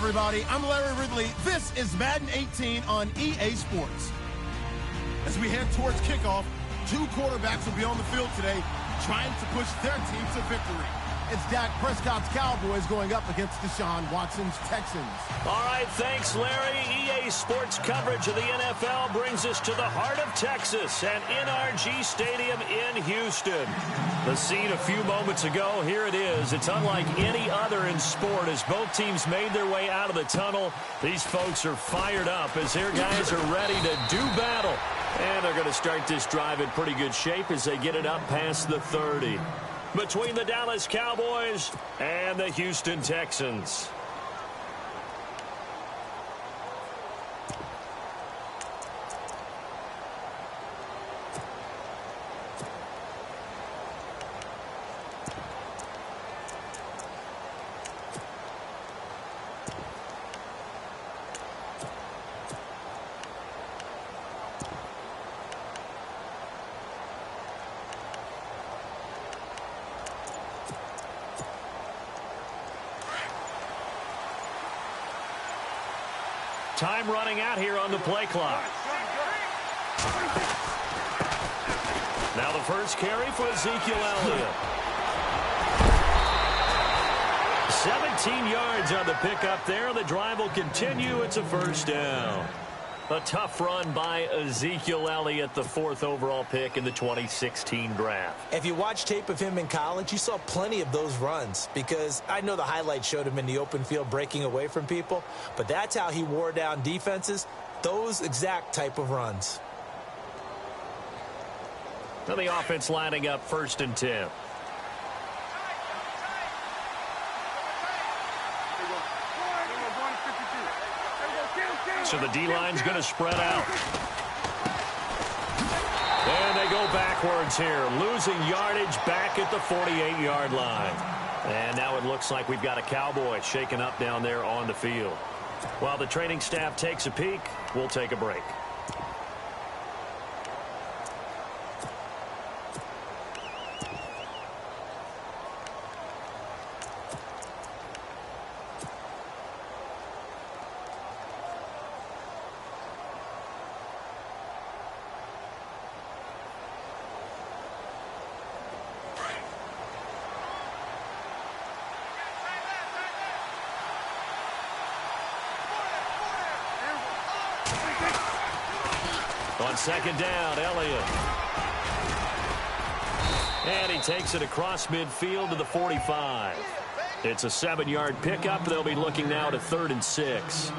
everybody. I'm Larry Ridley. This is Madden 18 on EA Sports. As we head towards kickoff, two quarterbacks will be on the field today trying to push their team to victory. It's Dak Prescott's Cowboys going up against Deshaun Watson's Texans. All right, thanks, Larry. EA Sports coverage of the NFL brings us to the heart of Texas and NRG Stadium in Houston. The scene a few moments ago, here it is. It's unlike any other in sport as both teams made their way out of the tunnel. These folks are fired up as their guys are ready to do battle. And they're going to start this drive in pretty good shape as they get it up past the 30. Between the Dallas Cowboys and the Houston Texans. Time running out here on the play clock. Now the first carry for Ezekiel Elliott. 17 yards on the pickup there. The drive will continue. It's a first down. A tough run by Ezekiel Elliott, the 4th overall pick in the 2016 draft. If you watch tape of him in college, you saw plenty of those runs because I know the highlights showed him in the open field breaking away from people, but that's how he wore down defenses, those exact type of runs. Now the offense lining up 1st and 10. So the D-line's going to spread out. And they go backwards here, losing yardage back at the 48-yard line. And now it looks like we've got a Cowboy shaken up down there on the field. While the training staff takes a peek, we'll take a break. On 2nd down, Elliott. And he takes it across midfield to the 45. It's a 7-yard pickup. They'll be looking now to 3rd and 6.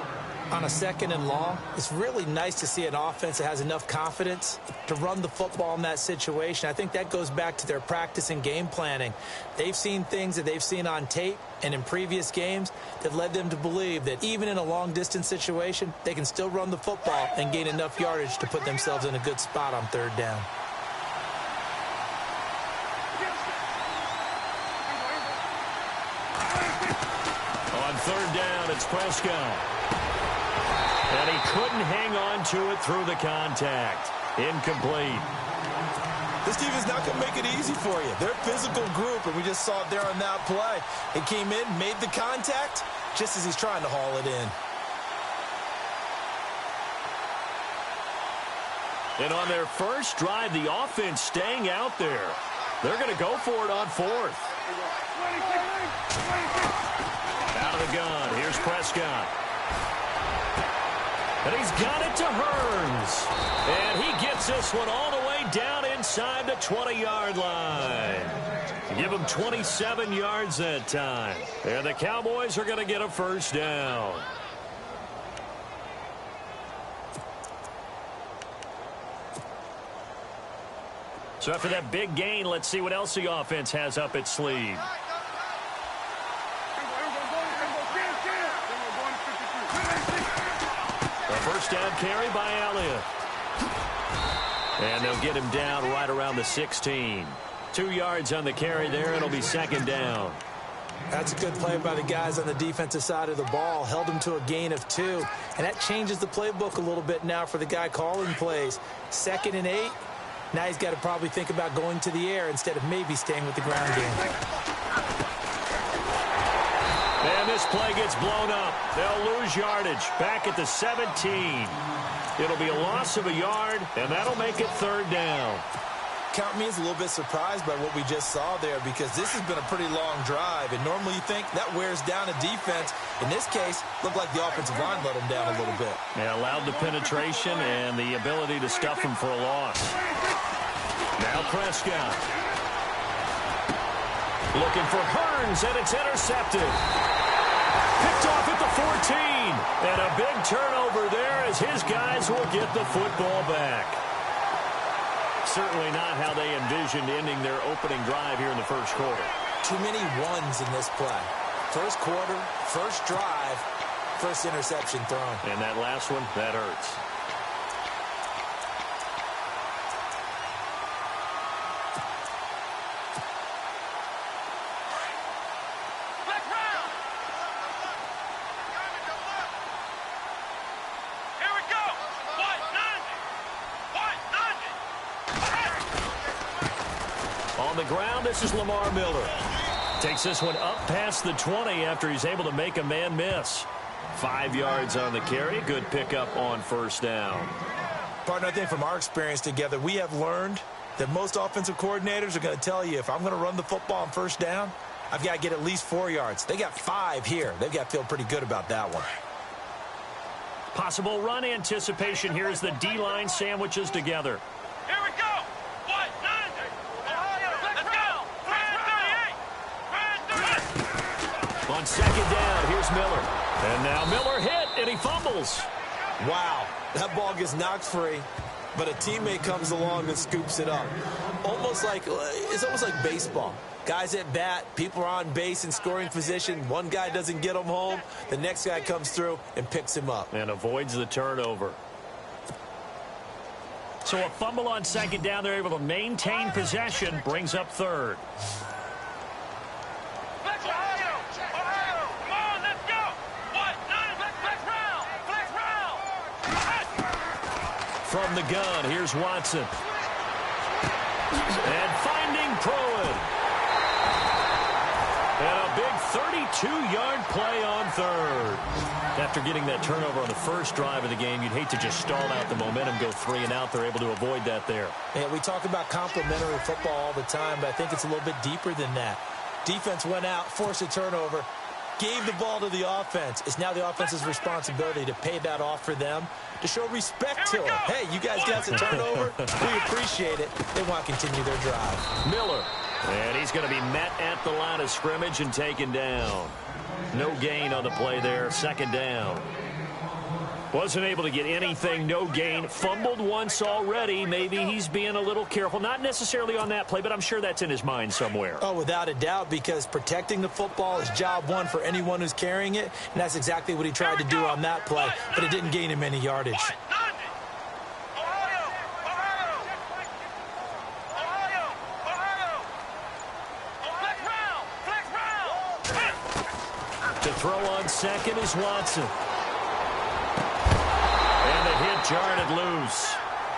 On a 2nd and long, it's really nice to see an offense that has enough confidence to run the football in that situation. I think that goes back to their practice and game planning. They've seen things that they've seen on tape and in previous games that led them to believe that even in a long-distance situation, they can still run the football and gain enough yardage to put themselves in a good spot on 3rd down. On 3rd down, it's Prescott. And he couldn't hang on to it through the contact. Incomplete. This team is not going to make it easy for you. They're a physical group, and we just saw it there on that play. He came in, made the contact, just as he's trying to haul it in. And on their first drive, the offense staying out there. They're going to go for it on 4th. Out of the gun, here's Prescott. And he's got it to Hearns. And he gets this one all the way down inside the 20-yard line. Give him 27 yards that time. And the Cowboys are going to get a first down. So after that big gain, let's see what else the offense has up its sleeve. First down carry by Elliott. And they'll get him down right around the 16. 2 yards on the carry there. It'll be 2nd down. That's a good play by the guys on the defensive side of the ball. Held him to a gain of 2. And that changes the playbook a little bit now for the guy calling plays. 2nd and 8. Now he's got to probably think about going to the air instead of maybe staying with the ground game. And this play gets blown up. They'll lose yardage back at the 17. It'll be a loss of a yard, and that'll make it 3rd down. Count me as a little bit surprised by what we just saw there, because this has been a pretty long drive, and normally you think that wears down a defense. In this case, looked like the offensive line let them down a little bit. Yeah, allowed the penetration and the ability to stuff them for a loss. Now Prescott. Looking for Hearns, and it's intercepted. Picked off at the 14. And a big turnover there as his guys will get the football back. Certainly not how they envisioned ending their opening drive here in the first quarter. Too many ones in this play. First quarter, first drive, first interception thrown. And that last one, that hurts. On the ground, this is Lamar Miller. Takes this one up past the 20 after he's able to make a man miss. 5 yards on the carry. Good pickup on first down. Partner, I think from our experience together, we have learned that most offensive coordinators are going to tell you, if I'm going to run the football on first down, I've got to get at least 4 yards. They got 5 here. They've got to feel pretty good about that one. Possible run anticipation here as the D-line sandwiches together. Here we go. On second down, here's Miller. And now Miller hit, and he fumbles. Wow, that ball gets knocked free, but a teammate comes along and scoops it up. It's almost like baseball. Guys at bat, people are on base in scoring position. One guy doesn't get him home. The next guy comes through and picks him up. And avoids the turnover. So a fumble on second down. They're able to maintain possession. Brings up 3rd. From the gun, here's Watson. And finding Pruitt. And a big 32-yard play on 3rd. After getting that turnover on the first drive of the game, you'd hate to just stall out the momentum, go 3 and out. They're able to avoid that there. Yeah, we talk about complementary football all the time, but I think it's a little bit deeper than that. Defense went out, forced a turnover, gave the ball to the offense. It's now the offense's responsibility to pay that off for them, to show respect to them. Hey, you guys got some turnover. We appreciate it. They want to continue their drive. Miller. And he's going to be met at the line of scrimmage and taken down. No gain on the play there. Second down. Wasn't able to get anything. No gain. Fumbled once already. Maybe he's being a little careful. Not necessarily on that play, but I'm sure that's in his mind somewhere. Oh, without a doubt, because protecting the football is job one for anyone who's carrying it, and that's exactly what he tried to do on that play, but it didn't gain him any yardage. To throw on second is Watson. And the hit jarred loose.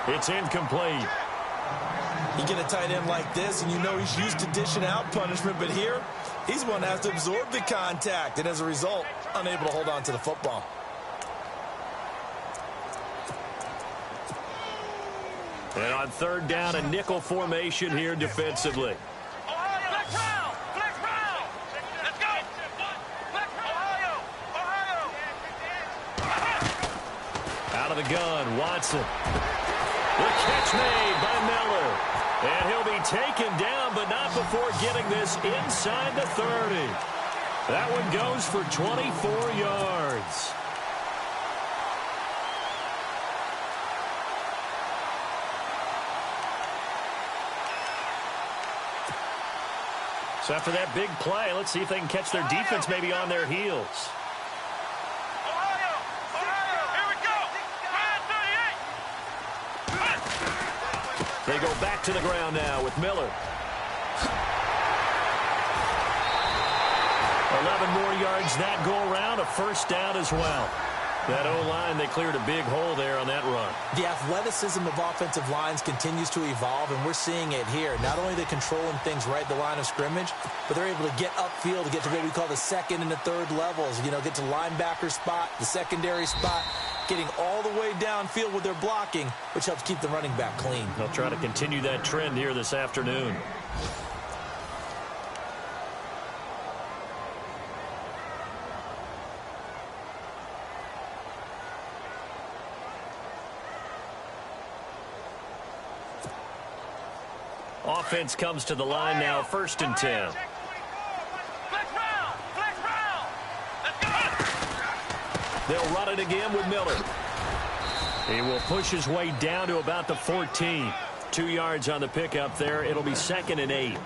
It's incomplete. You get a tight end like this, and you know he's used to dishing out punishment, but here, he's one that has to absorb the contact, and as a result, unable to hold on to the football. And on 3rd down, a nickel formation here defensively. Out of the gun, Watson. The catch made by Miller. And he'll be taken down, but not before getting this inside the 30. That one goes for 24 yards. So after that big play, let's see if they can catch their defense maybe on their heels. They go back to the ground now with Miller. 11 more yards that go around, a first down as well. That O-line, they cleared a big hole there on that run. The athleticism of offensive lines continues to evolve, and we're seeing it here. Not only are they controlling things right at the line of scrimmage, but they're able to get upfield to get to what we call the second and the third levels. You know, get to linebacker spot, the secondary spot, getting all the way downfield with their blocking, which helps keep the running back clean. They'll try to continue that trend here this afternoon. Offense comes to the line now, 1st and 10. They'll run it again with Miller. He will push his way down to about the 14. 2 yards on the pickup there. It'll be 2nd and 8.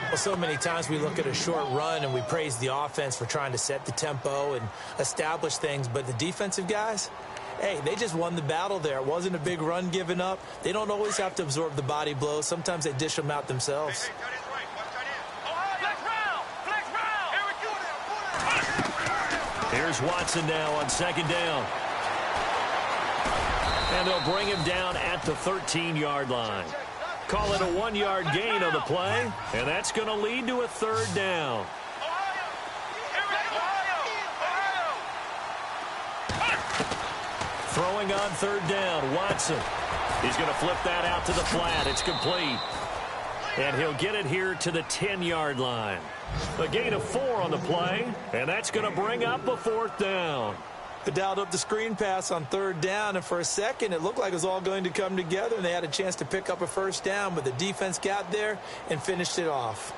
Well, so many times we look at a short run and we praise the offense for trying to set the tempo and establish things, but the defensive guys, hey, they just won the battle there. It wasn't a big run given up. They don't always have to absorb the body blows. Sometimes they dish them out themselves. Here's Watson now on 2nd down. And they'll bring him down at the 13-yard line. Call it a 1-yard gain on the play, and that's going to lead to a 3rd down. Throwing on 3rd down, Watson. He's going to flip that out to the flat. It's complete. And he'll get it here to the 10-yard line. A gain of 4 on the play, and that's going to bring up a 4th down. They dialed up the screen pass on 3rd down, and for a second it looked like it was all going to come together, and they had a chance to pick up a 1st down, but the defense got there and finished it off.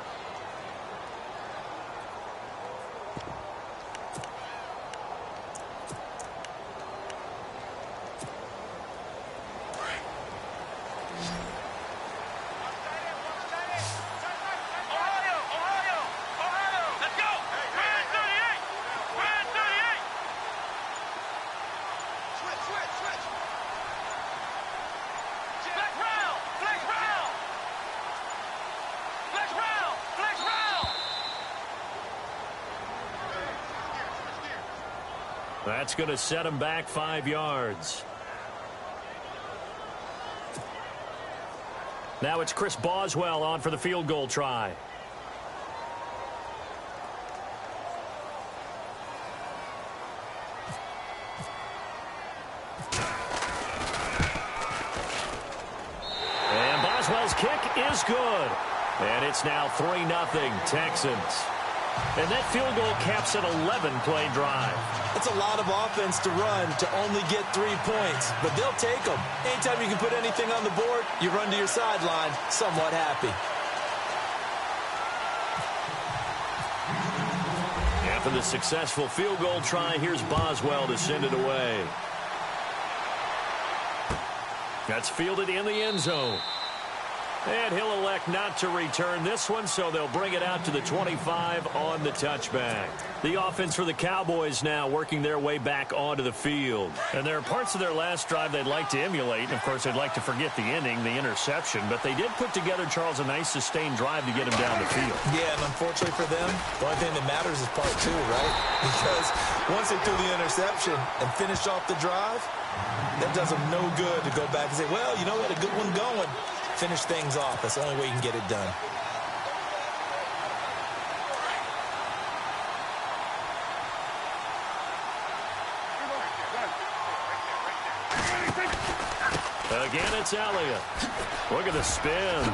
That's going to set him back 5 yards. Now it's Chris Boswell on for the field goal try. And Boswell's kick is good. And it's now 3-0 Texans. And that field goal caps an 11-play drive. That's a lot of offense to run to only get 3 points, but they'll take them. Anytime you can put anything on the board, you run to your sideline somewhat happy. After the successful field goal try, here's Boswell to send it away. That's fielded in the end zone. And he'll elect not to return this one, so they'll bring it out to the 25 on the touchback. The offense for the Cowboys now working their way back onto the field. And there are parts of their last drive they'd like to emulate. And, of course, they'd like to forget the inning, the interception. But they did put together, Charles, a nice sustained drive to get him down the field. Yeah, and unfortunately for them, the only thing that matters is part 2, right? Because once they threw the interception and finished off the drive, that does them no good to go back and say, well, you know, we had a good one going. Finish things off. That's the only way you can get it done. Again, it's Elliott. Look at the spin.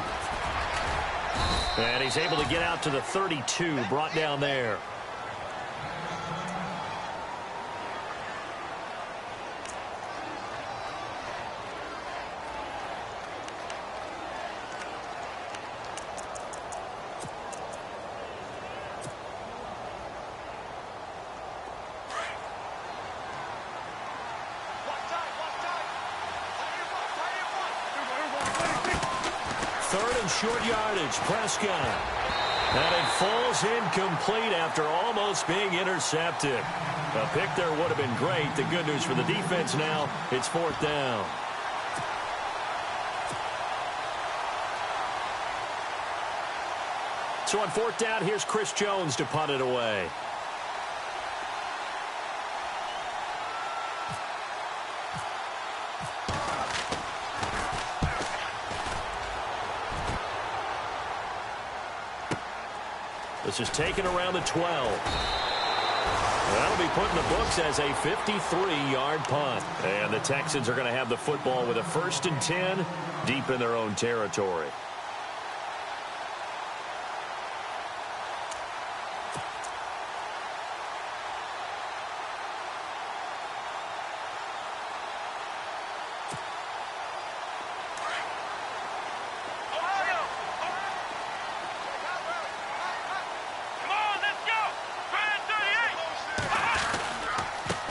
And he's able to get out to the 32, brought down there. Short yardage, Prescott. And it falls incomplete after almost being intercepted. A pick there would have been great. The good news for the defense now, it's 4th down. So on 4th down, here's Chris Jones to punt it away. This is taken around the 12. That'll be put in the books as a 53-yard punt. And the Texans are going to have the football with a 1st and 10 deep in their own territory.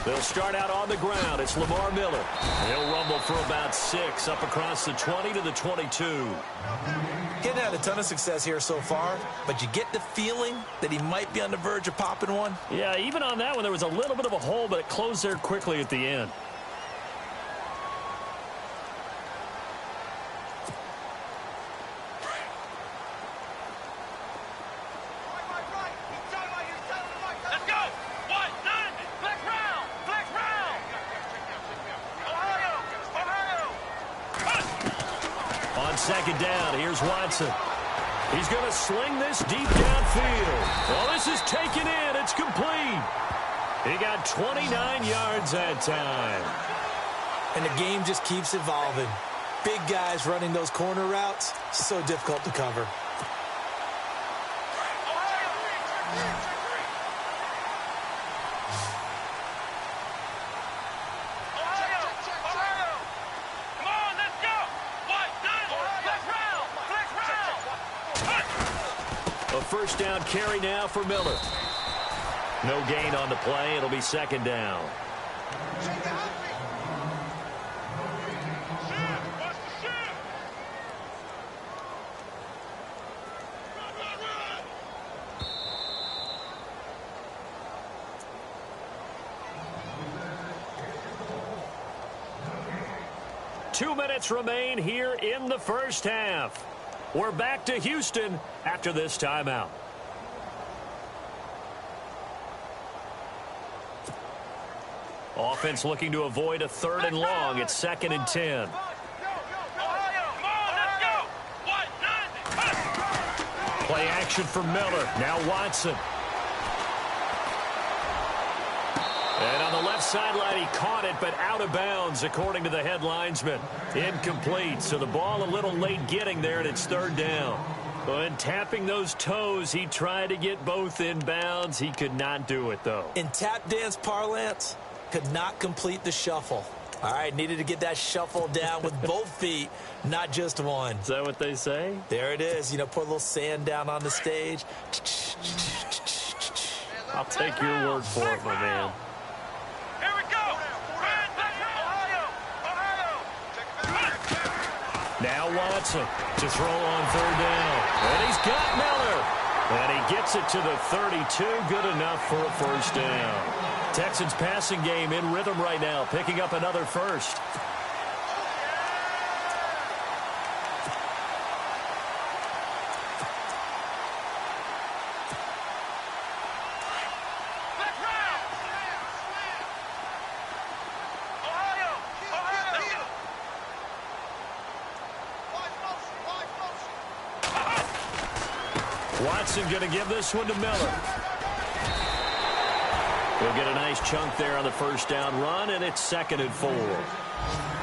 They'll start out on the ground. It's Lamar Miller. He'll rumble for about 6 up across the 20 to the 22. Getting had a ton of success here so far, but you get the feeling that he might be on the verge of popping one. Yeah, even on that one, there was a little bit of a hole, but it closed there quickly at the end. Second down, here's Watson. He's going to sling this deep downfield. Well, this is taken in. It's complete. He got 29 yards that time. And the game just keeps evolving. Big guys running those corner routes, so difficult to cover. First down carry now for Miller. No gain on the play. It'll be second down. Two minutes remain here in the first half. We're back to Houston after this timeout. Offense looking to avoid a 3rd and long. It's 2nd and 10. Play action for Miller. Now Watson. And on the left sideline, he caught it, but out of bounds, according to the head linesman. Incomplete, so the ball a little late getting there, and it's 3rd down. When tapping those toes, he tried to get both in bounds. He could not do it, though. In tap dance parlance, could not complete the shuffle. All right, needed to get that shuffle down with both feet, not just one. Is that what they say? There it is. You know, put a little sand down on the stage. I'll take your word for it, my man. Now Watson to throw on 3rd down. And he's got Miller. And he gets it to the 32. Good enough for a first down. Texans passing game in rhythm right now, picking up another first. Watson going to give this one to Miller. We'll get a nice chunk there on the first down run, and it's 2nd and 4.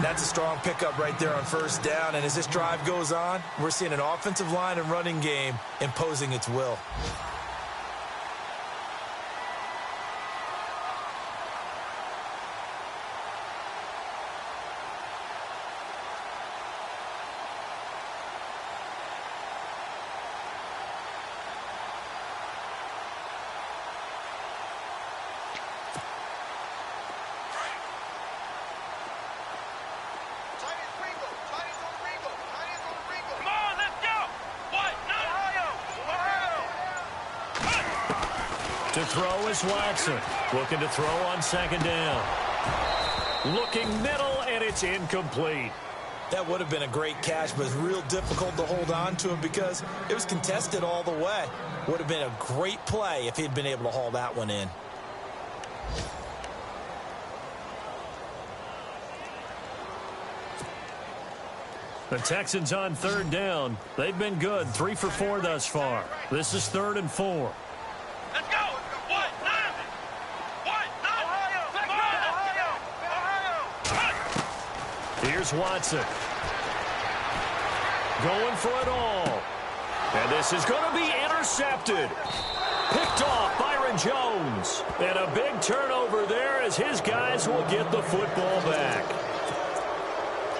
That's a strong pickup right there on first down, and as this drive goes on, we're seeing an offensive line and running game imposing its will. To throw is Watson. Looking to throw on 2nd down. Looking middle, and it's incomplete. That would have been a great catch, but it's real difficult to hold on to him because it was contested all the way. Would have been a great play if he'd been able to haul that one in. The Texans on third down. They've been good, 3 for 4 thus far. This is 3rd and 4. Let's go. What? Here's Watson. Going for it all. And this is going to be intercepted. Picked off Byron Jones. And a big turnover there as his guys will get the football back.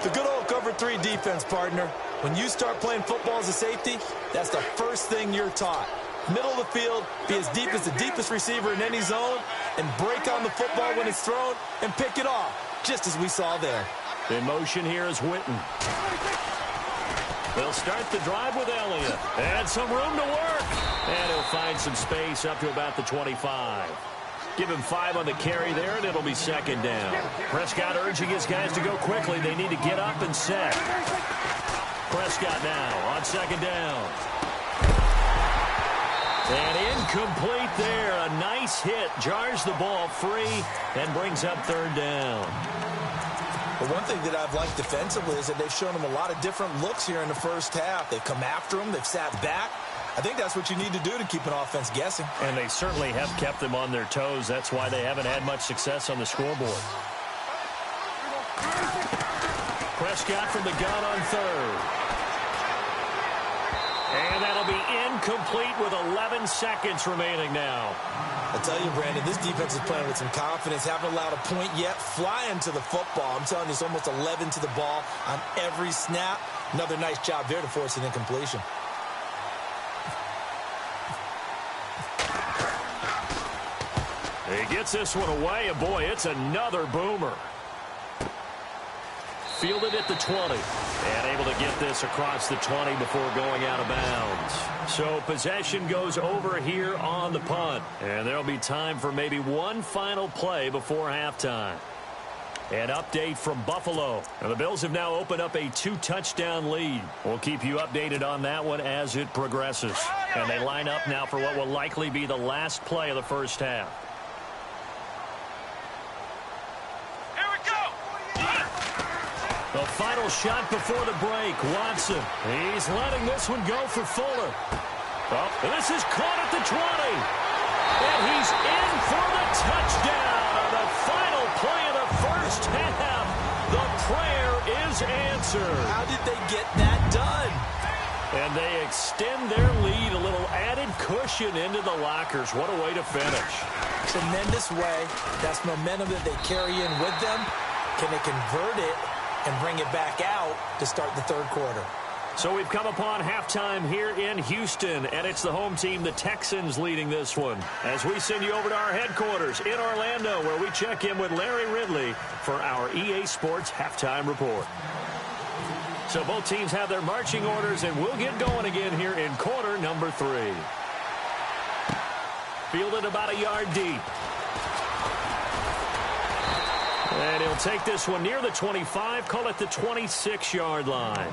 The good old cover 3 defense, partner. When you start playing football as a safety, that's the first thing you're taught. Middle of the field, be as deep as the deepest receiver in any zone, and break on the football when it's thrown and pick it off, just as we saw there. In motion here is Witten. They'll start the drive with Elliott. And some room to work. And he'll find some space up to about the 25. Give him 5 on the carry there, and it'll be 2nd down. Prescott urging his guys to go quickly. They need to get up and set. Prescott now on 2nd down. And incomplete there. A nice hit. Jars the ball free and brings up 3rd down. But one thing that I've liked defensively is that they've shown them a lot of different looks here in the first half. They've come after them. They've sat back. I think that's what you need to do to keep an offense guessing. And they certainly have kept them on their toes. That's why they haven't had much success on the scoreboard. Prescott from the gun on 3rd. And that'll be incomplete with 11 seconds remaining now. I tell you, Brandon, this defense is playing with some confidence. Haven't allowed a point yet. Flying to the football. I'm telling you, it's almost 11 to the ball on every snap. Another nice job there to force an incompletion. He gets this one away, and boy, it's another boomer. Fielded at the 20, and able to get this across the 20 before going out of bounds. So possession goes over here on the punt, and there'll be time for maybe one final play before halftime. An update from Buffalo. And the Bills have now opened up a 2-touchdown lead. We'll keep you updated on that one as it progresses. And they line up now for what will likely be the last play of the first half. The final shot before the break. Watson. He's letting this one go for Fuller. Oh, this is caught at the 20. And he's in for the touchdown on the final play of the first half. The prayer is answered. How did they get that done? And they extend their lead, a little added cushion into the lockers. What a way to finish. Tremendous way. That's momentum that they carry in with them. Can they convert it and bring it back out to start the 3rd quarter? So we've come upon halftime here in Houston, and it's the home team, the Texans, leading this one. As we send you over to our headquarters in Orlando, where we check in with Larry Ridley for our EA Sports Halftime Report. So both teams have their marching orders, and we'll get going again here in quarter number 3. Fielded about a yard deep. And he'll take this one near the 25, call it the 26-yard line.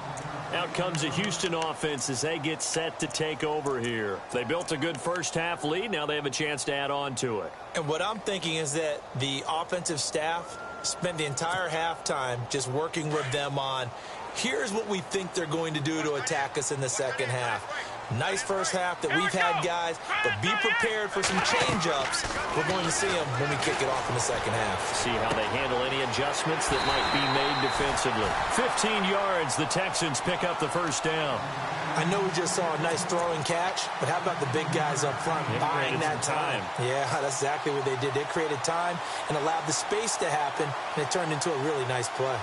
Out comes the Houston offense as they get set to take over here. They built a good first half lead. Now they have a chance to add on to it. And what I'm thinking is that the offensive staff spent the entire halftime just working with them on, here's what we think they're going to do to attack us in the second half. Nice first half that we've had, guys, but be prepared for some change-ups. We're going to see them when we kick it off in the second half. See how they handle any adjustments that might be made defensively. 15 yards, the Texans pick up the first down. I know we just saw a nice throwing catch, but how about the big guys up front buying that time? Yeah, that's exactly what they did. They created time and allowed the space to happen, and it turned into a really nice play.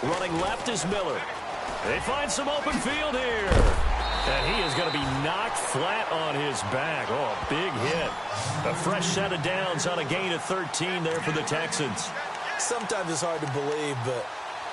Running left is Miller. They find some open field here. And he is going to be knocked flat on his back. Oh, a big hit. A fresh set of downs on a gain of 13 there for the Texans. Sometimes it's hard to believe, but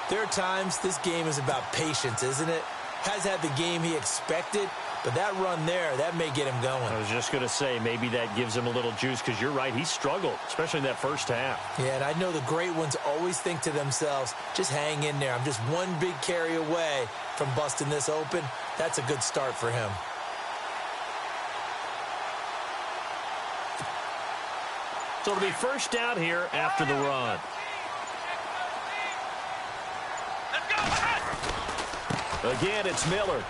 there are times this game is about patience, isn't it? Has had the game he expected, But that run there, that may get him going. I was just going to say, maybe that gives him a little juice, because you're right, he struggled, especially in that first half. Yeah, and I know the great ones always think to themselves, just hang in there. I'm just one big carry away from busting this open. That's a good start for him. So it'll be first down here after the run. Again, it's Miller.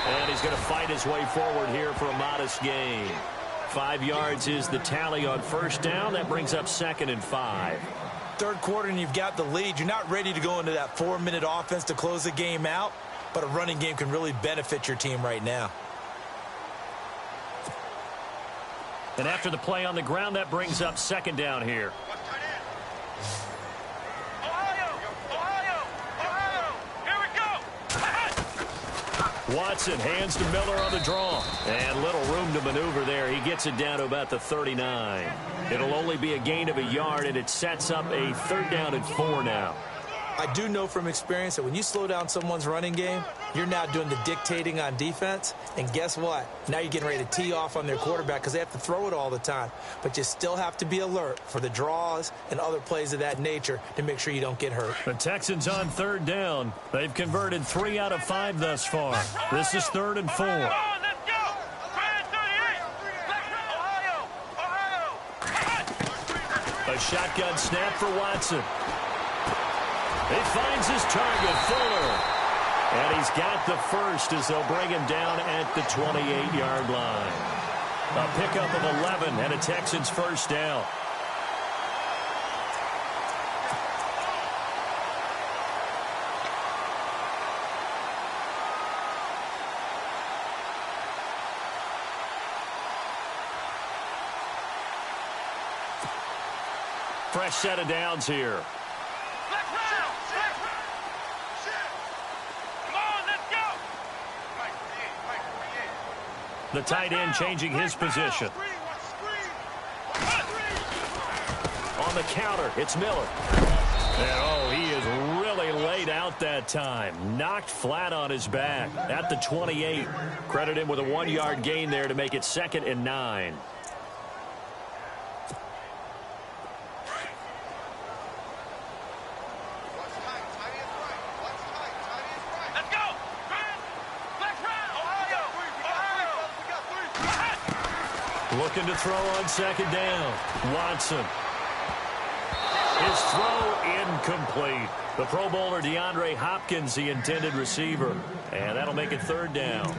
And he's going to fight his way forward here for a modest gain. 5 yards is the tally on first down. That brings up 2nd and 5. Third quarter and you've got the lead. You're not ready to go into that 4-minute offense to close the game out, but a running game can really benefit your team right now. And after the play on the ground, that brings up 2nd down here. Watson hands to Miller on the draw. And little room to maneuver there. He gets it down to about the 39. It'll only be a gain of a yard, and it sets up a 3rd down and 4 now. I do know from experience that when you slow down someone's running game, you're now doing the dictating on defense. And guess what? Now you're getting ready to tee off on their quarterback because they have to throw it all the time. But you still have to be alert for the draws and other plays of that nature to make sure you don't get hurt. The Texans on 3rd down. They've converted 3 out of 5 thus far. This is 3rd and 4. A shotgun snap for Watson. He finds his target, Fuller. And he's got the first as they'll bring him down at the 28-yard line. A pickup of 11 and a Texans first down. Fresh set of downs here. The tight end changing his position. On the counter, it's Miller. And, oh, he is really laid out that time. Knocked flat on his back at the 28. Credit him with a 1-yard gain there to make it 2nd and 9. Looking to throw on 2nd down. Watson. His throw incomplete. The Pro Bowler DeAndre Hopkins, the intended receiver. And that'll make it 3rd down.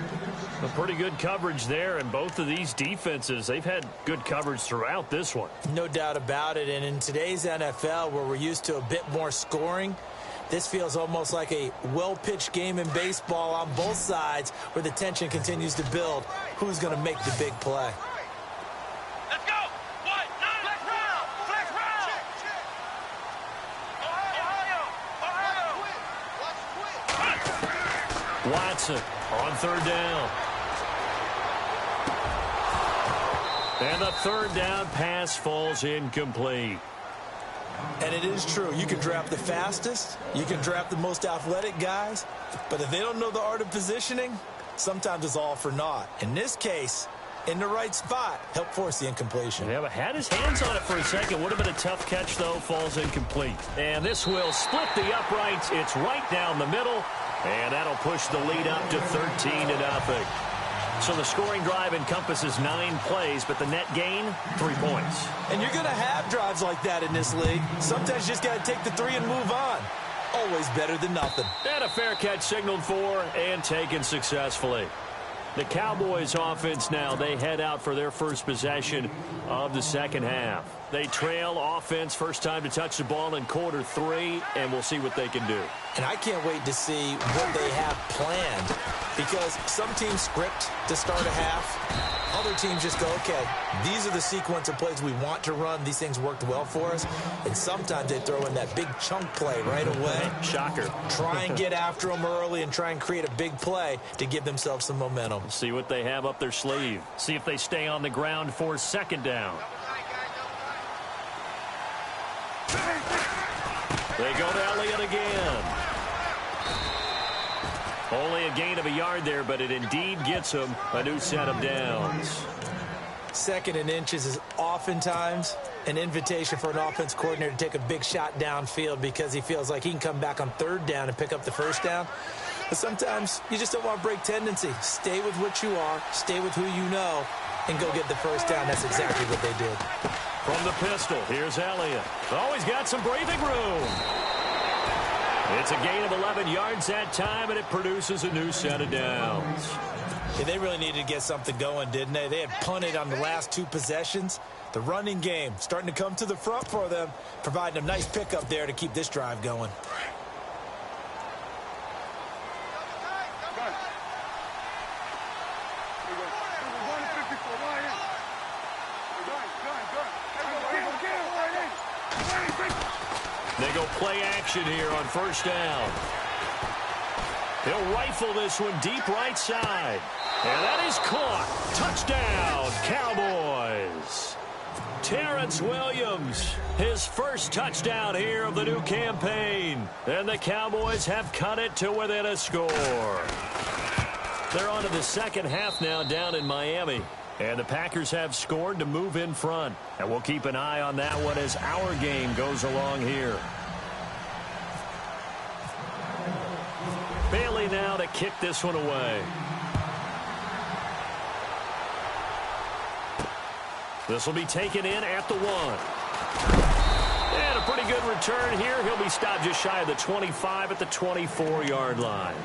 A pretty good coverage there, and both of these defenses, they've had good coverage throughout this one. No doubt about it. And in today's NFL, where we're used to a bit more scoring, this feels almost like a well-pitched game in baseball on both sides where the tension continues to build. Who's going to make the big play? Watson on 3rd down. And the 3rd down pass falls incomplete. And it is true. You can draft the fastest. You can draft the most athletic guys. But if they don't know the art of positioning, sometimes it's all for naught. In this case, in the right spot, help force the incompletion. Yeah, but had his hands on it for a second. Would have been a tough catch, though. Falls incomplete. And this will split the uprights. It's right down the middle. And that'll push the lead up to 13-0. So the scoring drive encompasses 9 plays, but the net gain, 3 points. And you're going to have drives like that in this league. Sometimes you just got to take the 3 and move on. Always better than nothing. And a fair catch signaled for and taken successfully. The Cowboys offense now, they head out for their first possession of the 2nd half. They trail offense, first time to touch the ball in quarter 3, and we'll see what they can do. And I can't wait to see what they have planned, because some teams script to start a half. Other teams just go, okay, these are the sequence of plays we want to run. These things worked well for us. And sometimes they throw in that big chunk play right away. Shocker. Try and get after them early and try and create a big play to give themselves some momentum. See what they have up their sleeve. See if they stay on the ground for 2nd down. They go to Elliott again. Only a gain of a yard there, but it indeed gets him a new set of downs. 2nd and inches is oftentimes an invitation for an offense coordinator to take a big shot downfield because he feels like he can come back on 3rd down and pick up the 1st down. But sometimes you just don't want to break tendency. Stay with what you are, stay with who you know, and go get the 1st down. That's exactly what they did. From the pistol, here's Elliott. Oh, he's got some breathing room. It's a gain of 11 yards that time, and it produces a new set of downs. Yeah, they really needed to get something going, didn't they? They had punted on the last 2 possessions. The running game starting to come to the front for them, providing a nice pickup there to keep this drive going. They go play action here on 1st down. He'll rifle this one deep right side. And that is caught. Touchdown, Cowboys. Terrence Williams, his first touchdown here of the new campaign. And the Cowboys have cut it to within a score. They're on to the 2nd half now down in Miami. And the Packers have scored to move in front. And we'll keep an eye on that one as our game goes along here. Bailey now to kick this one away. This will be taken in at the 1. And a pretty good return here. He'll be stopped just shy of the 25 at the 24-yard line.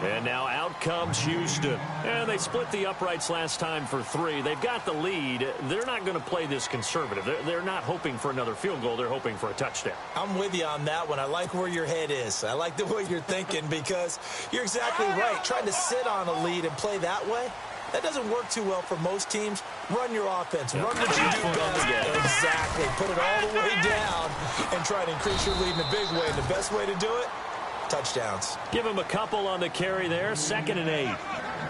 And now out comes Houston. And they split the uprights last time for 3. They've got the lead. They're not going to play this conservative. They're not hoping for another field goal. They're hoping for a touchdown. I'm with you on that one. I like where your head is. I like the way you're thinking because you're exactly right. Trying to sit on a lead and play that way, that doesn't work too well for most teams. Run your offense. Run what you do best. Exactly. Put it all the way down and try to increase your lead in a big way. And the best way to do it, touchdowns. Give him a couple on the carry there. 2nd and 8.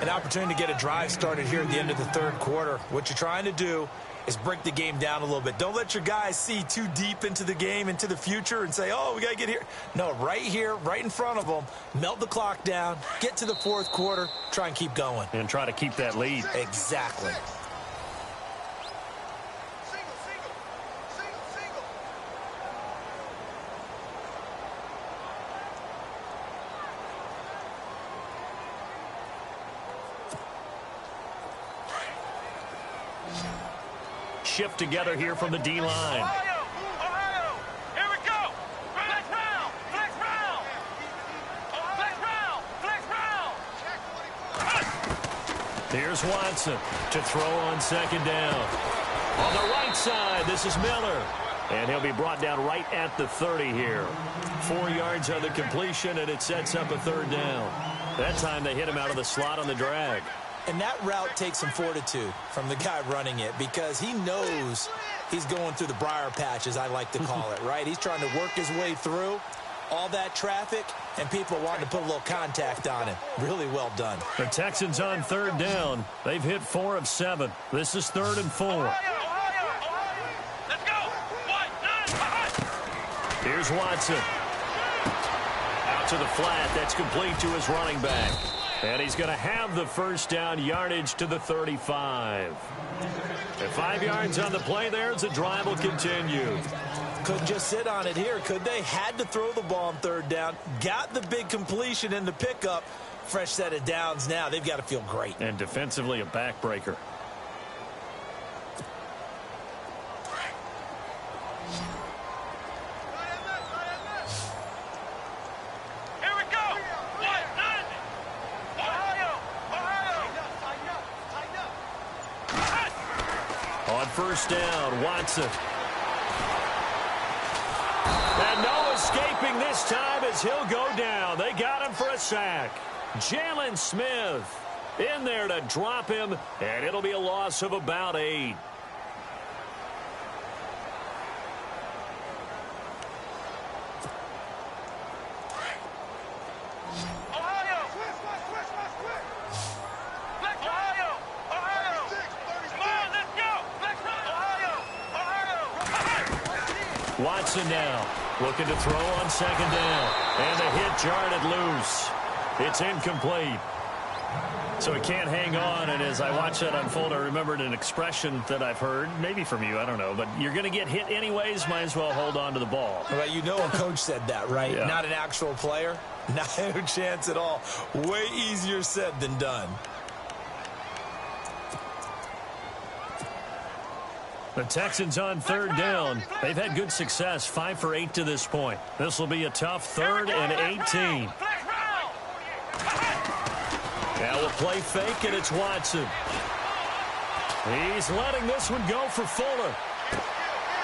An opportunity to get a drive started here at the end of the 3rd quarter. What you're trying to do is break the game down a little bit. Don't let your guys see too deep into the game, into the future, and say, oh, we got to get here. No, right here, right in front of them, melt the clock down, get to the 4th quarter, try and keep going. And try to keep that lead. Exactly. Shift together here from the D-line. Ohio, here we go. Flex round, flex round. Flex round, flex round. Here's Watson to throw on 2nd down. On the right side, this is Miller. And he'll be brought down right at the 30 here. 4 yards on the completion, and it sets up a 3rd down. That time they hit him out of the slot on the drag. And that route takes some fortitude from the guy running it because he knows he's going through the briar patch, as I like to call it, right? He's trying to work his way through all that traffic, and people wanting to put a little contact on him. Really well done. The Texans on 3rd down. They've hit 4 of 7. This is 3rd and 4. Let's go. 1, 9, Here's Watson. Out to the flat. That's complete to his running back. And he's going to have the 1st down, yardage to the 35. At 5 yards on the play there as the drive will continue. Couldn't just sit on it here, could they? Had to throw the ball on 3rd down. Got the big completion in the pickup. Fresh set of downs now. They've got to feel great. And defensively a backbreaker. On 1st down, Watson. And no escaping this time as he'll go down. They got him for a sack. Jalen Smith in there to drop him, and it'll be a loss of about 8. Watson now looking to throw on 2nd down. And the hit jarred it loose. It's incomplete. So he can't hang on, and as I watch that unfold, I remembered an expression that I've heard, maybe from you, I don't know, but you're going to get hit anyways, might as well hold on to the ball. Well, you know a coach said that, right? Yeah. Not an actual player. Not a chance at all. Way easier said than done. The Texans on third down. They've had good success, 5 for 8 to this point. This will be a tough 3rd and 18. Now we'll play fake, and it's Watson. He's letting this one go for Fuller.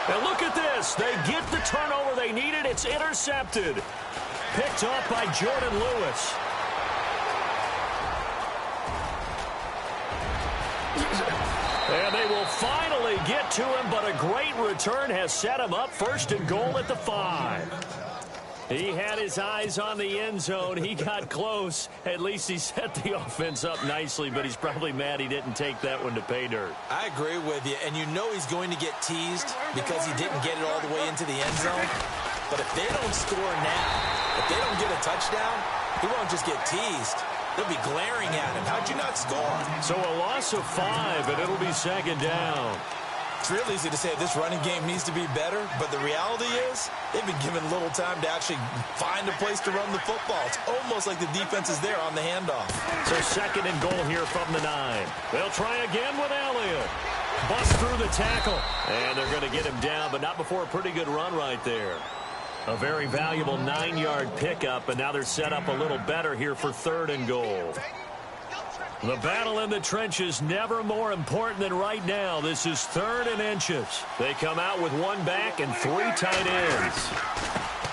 And look at this. They get the turnover they needed. It's intercepted. Picked up by Jordan Lewis. And they will finally get to him, but a great return has set him up 1st and goal at the 5. He had his eyes on the end zone. He got close. At least he set the offense up nicely, but he's probably mad he didn't take that one to pay dirt. I agree with you, and you know he's going to get teased because he didn't get it all the way into the end zone. But if they don't score now, if they don't get a touchdown, he won't just get teased. They'll be glaring at him. How'd you not score? So a loss of 5, and it'll be 2nd down. It's real easy to say this running game needs to be better, but the reality is they've been given little time to actually find a place to run the football. It's almost like the defense is there on the handoff. So 2nd and goal here from the 9. They'll try again with Elliott. Bust through the tackle, and they're going to get him down, but not before a pretty good run right there. A very valuable 9-yard pickup, and now they're set up a little better here for 3rd and goal. The battle in the trenches never more important than right now. This is 3rd and inches. They come out with 1 back and 3 tight ends.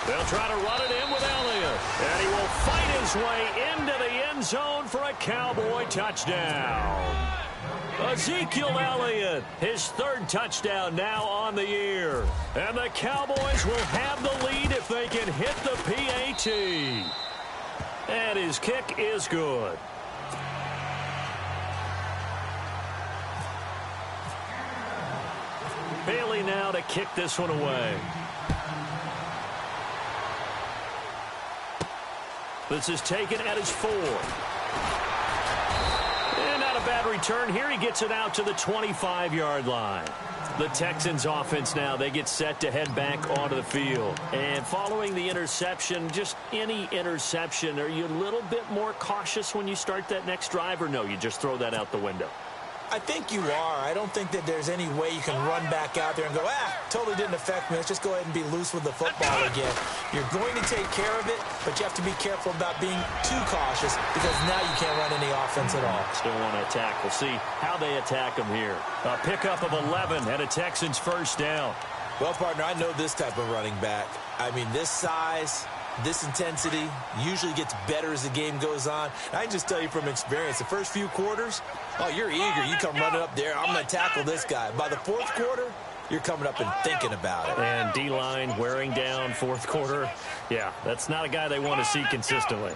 They'll try to run it in with Elliott, and he will fight his way into the end zone for a Cowboy touchdown. Ezekiel Elliott, his 3rd touchdown now on the year. And the Cowboys will have the lead if they can hit the PAT. And his kick is good. Bailey now to kick this one away. This is taken at his 4. And not a bad return here. He gets it out to the 25-yard line. The Texans offense now, they get set to head back onto the field. And following the interception, just any interception, are you a little bit more cautious when you start that next drive, or no, you just throw that out the window? I think you are. I don't think that there's any way you can run back out there and go, totally didn't affect me. Let's just go ahead and be loose with the football again. You're going to take care of it, but you have to be careful about being too cautious because now you can't run any offense at all. Still want to attack. We'll see how they attack them here. A pickup of 11 and a Texans 1st down. Well, partner, I know this type of running back. I mean, this size, this intensity usually gets better as the game goes on. And I can just tell you from experience, the first few quarters, you're eager. You come running up there. I'm going to tackle this guy. By the 4th quarter, you're coming up and thinking about it. And D-line wearing down 4th quarter. Yeah, that's not a guy they want to see consistently.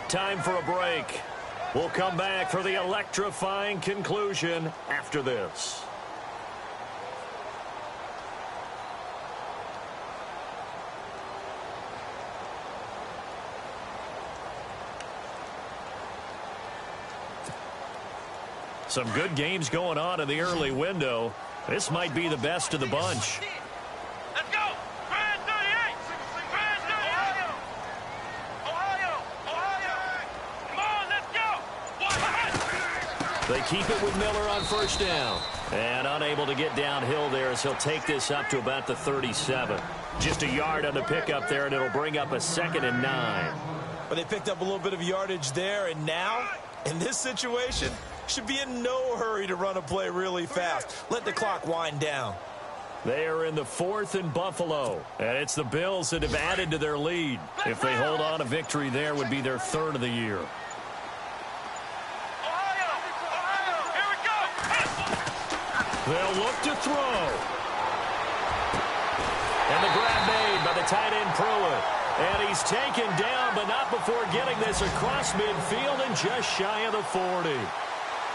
Time for a break. We'll come back for the electrifying conclusion after this. Some good games going on in the early window. This might be the best of the bunch. Let's go! Grand 38! Grand 38! Ohio! Come on, let's go! They keep it with Miller on 1st down. And unable to get downhill there as he'll take this up to about the 37. Just a yard on the pickup there, and it'll bring up a 2nd and 9. But they picked up a little bit of yardage there, and now, in this situation, should be in no hurry to run a play really fast. Let the clock wind down. They are in the 4th and Buffalo, and it's the Bills that have added to their lead. If they hold on, a victory there would be their 3rd of the year. Ohio! Here we go! They'll look to throw. And the grab made by the tight end Pruitt. And he's taken down, but not before getting this across midfield and just shy of the 40.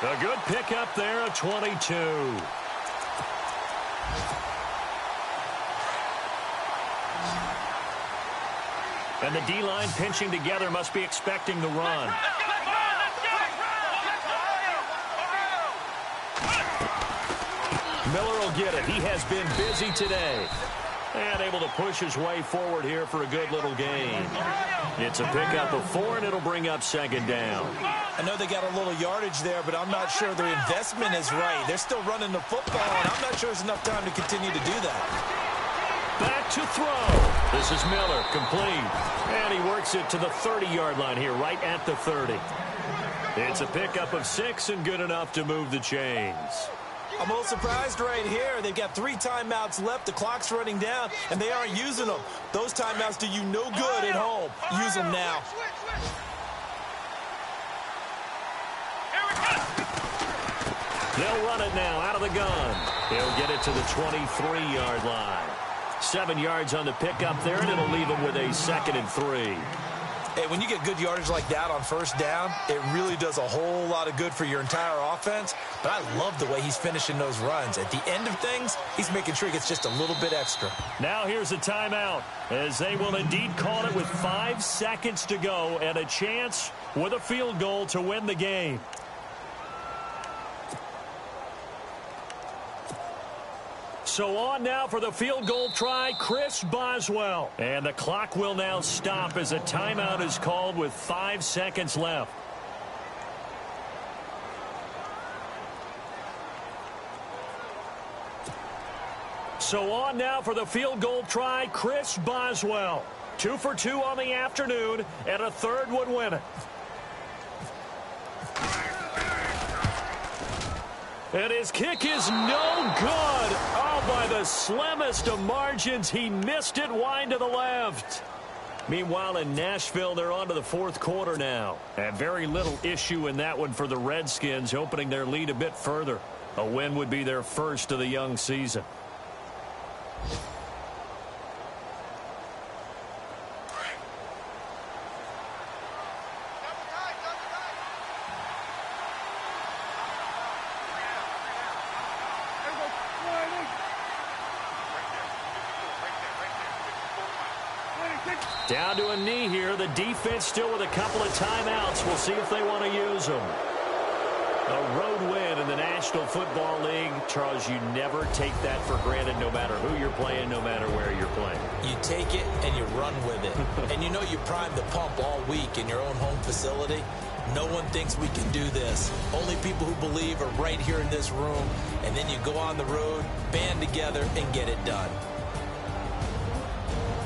A good pickup there, a 22. And the D-line pinching together must be expecting the run. Miller will get it. He has been busy today. And able to push his way forward here for a good little gain. It's a pickup of 4, and it'll bring up second down. I know they got a little yardage there, but I'm not sure their investment is right. They're still running the football, and I'm not sure there's enough time to continue to do that. Back to throw. This is Miller, complete. And he works it to the 30-yard line here, right at the 30. It's a pickup of 6 and good enough to move the chains. I'm a little surprised right here. They've got 3 timeouts left. The clock's running down, and they aren't using them. Those timeouts do you no good at home. Use them now. They'll run it now out of the gun. He'll get it to the 23-yard line. 7 yards on the pickup there, and it'll leave him with a 2nd and 3. Hey, when you get good yardage like that on first down, it really does a whole lot of good for your entire offense. But I love the way he's finishing those runs. At the end of things, he's making sure he gets just a little bit extra. Now here's a timeout, as they will indeed call it with 5 seconds to go and a chance with a field goal to win the game. So on now for the field goal try, Chris Boswell. And the clock will now stop as a timeout is called with 5 seconds left. So on now for the field goal try, Chris Boswell. 2 for 2 on the afternoon, and a third would win it. And his kick is no good. Oh, by the slimmest of margins, he missed it wide to the left. Meanwhile, in Nashville, they're on to the 4th quarter now. And very little issue in that one for the Redskins, opening their lead a bit further. A win would be their first of the young season. Down to a knee here. The defense still with a couple of timeouts. We'll see if they want to use them. A road win in the National Football League. Charles, you never take that for granted no matter who you're playing, no matter where you're playing. You take it and you run with it. And you know you primed the pump all week in your own home facility. No one thinks we can do this. Only people who believe are right here in this room. And then you go on the road, band together, and get it done.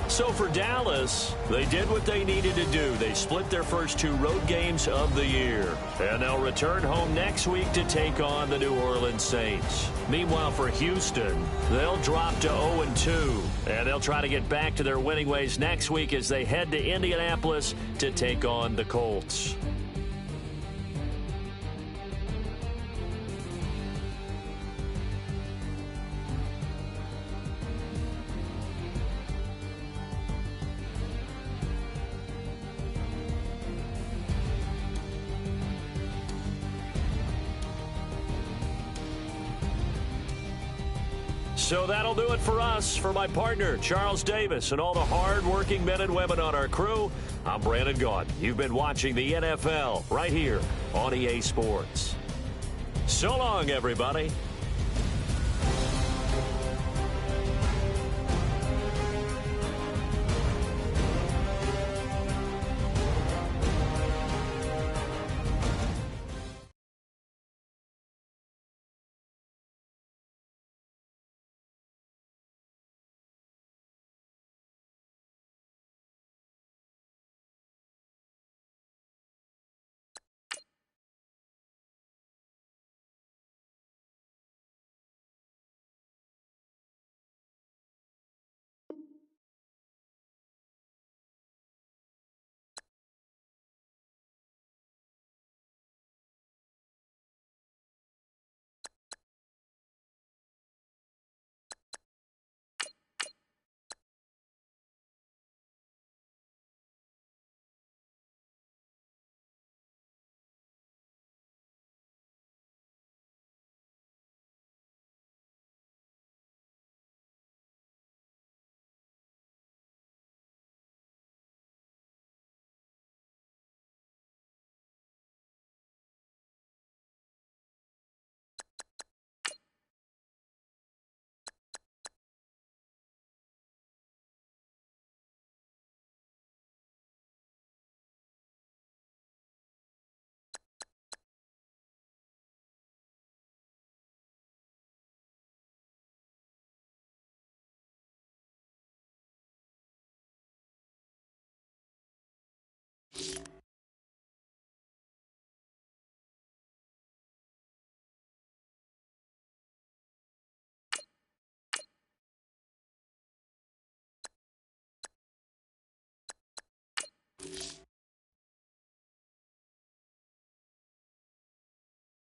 So for Dallas, they did what they needed to do. They split their first 2 road games of the year. And they'll return home next week to take on the New Orleans Saints. Meanwhile, for Houston, they'll drop to 0-2. And they'll try to get back to their winning ways next week as they head to Indianapolis to take on the Colts. So that'll do it for us. For my partner, Charles Davis, and all the hard-working men and women on our crew, I'm Brandon Gaudin. You've been watching the NFL right here on EA Sports. So long, everybody.